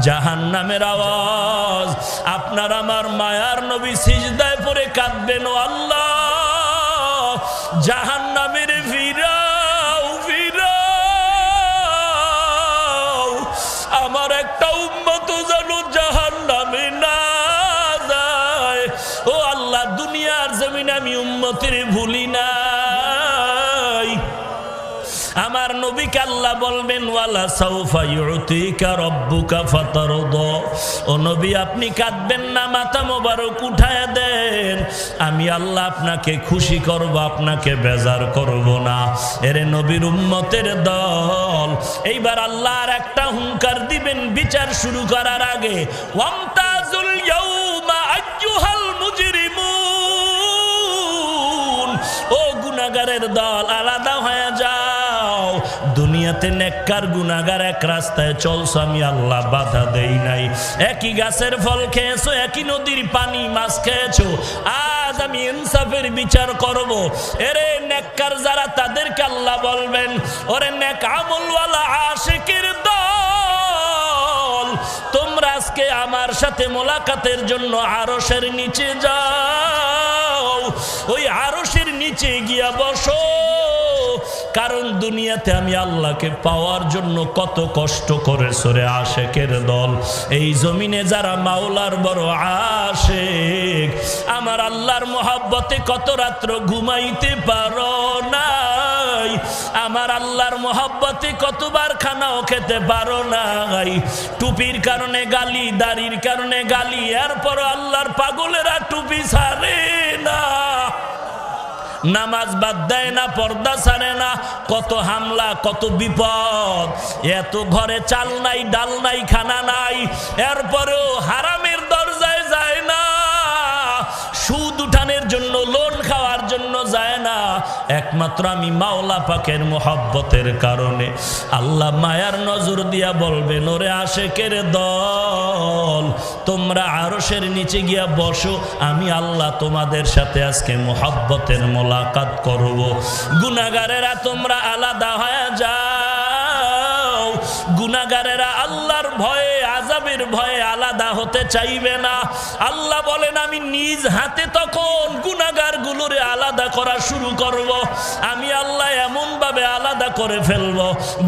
জাহান্নামের আওয়াজ। আপনার আমার মায়ার নবী সিজদায় পড়ে কাঁদবেন, ও আল্লাহ জাহান্নামের ফিরাও ফিরাও, আমার একটা উম্মত যেন জাহান্নামে না যায়। ও আল্লাহ দুনিয়ার জমিনে আমি উম্মতের ভুলি নাই। আমার নবীকে আল্লাহ বলবেন ওয়ালা সাউফা ইউতিকা রাব্বুকা ফাতারদা, ও নবী আপনি কাঁদবেন না, মাথা মোবারক উঠায় দেন, আমি আল্লাহ আপনাকে খুশি করব, আপনাকে বেজার করব না। এরে নবীর উম্মতের দল, এইবার আল্লাহ আর একটা হুঙ্কার দিবেন বিচার শুরু করার আগে, ওয়ামতাজুল ইয়াউমা আইয়ুহাল মুজরিমুন, ও গুনাহগারের দল আলাদা হয়ে যাও। দুনিয়াতে নেককার গুনাহগার এক রাস্তায় চলছো, আমি আল্লাহ বাধা দেই নাই। একই গাছের ফল খেয়েছো, একই নদীর পানি মাছ খেয়েছো, আজ আমি ইনসাফের বিচার করব। এরে নেককার যারা তাদেরকে আল্লাহ বলবেন, ওরে নেক আমলওয়ালা আশিকের দল, তোমরা আজকে আমার সাথে মোলাকাতের জন্য আরশের নিচে যাও। ওই আরশের নিচে গিয়া বসো, কারণ দুনিয়াতে আমি আল্লাহকে পাওয়ার জন্য কত কষ্ট করেছো রে আশেকের দল। এই জমিনে যারা মাওলার বড় আশেক, আমার আল্লাহর মোহাব্বতে কত রাত্র ঘুমাইতে পারো নাই, আমার আল্লাহর মোহাব্বতে কতবার খানাও খেতে পারো নাই। টুপির কারণে গালি, দাড়ির কারণে গালি, এরপর আল্লাহর পাগলেরা টুপি ছাড়ে না, নামাজ বাদ দেয় না, পর্দা ছাড়ে না, কত হামলা, কত বিপদ। এত ঘরে চাল নাই, ডাল নাই, খানা নাই, এরপরেও হারামের দরজায় যায় না, সুদ উঠানের জন্য, লোন খাওয়ার জন্য যায় না, একমাত্র আমি মাওলা পাকের মোহাব্বতের কারণে। আল্লাহ মায়ার নজর দিয়া বলবেন, ওরে আশেকের দল, তোমরা আরশের নিচে গিয়া বসো, আমি আল্লাহ তোমাদের সাথে আজকে মোহাব্বতের মোলাকাত করব। গুনাহগারেরা তোমরা আলাদা হয়ে যাও। গুনাহগারেরা আল্লাহর ভয়ে, আযাবের ভয়ে আলাদা হতে চাইবে না। আল্লাহ বলেন আমি নিজ হাতে তখন গুনাহগার গুলোরে আলাদা করা শুরু করব। আমি আল্লাহ এমন ভাবে আলাদা করে ফেলব,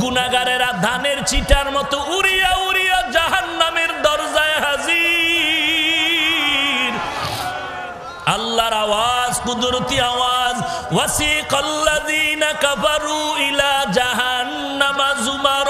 গুনাহগারেরা ধানের চিটার মতো উড়িয়া উড়িয়া জাহান্নামের দরজায় হাজির। আল্লাহর আওয়াজ, কুদরতি আওয়াজ, ওয়াসিকাল্লাযীনা কাফারু ইলা জাহান্নামা যুমার,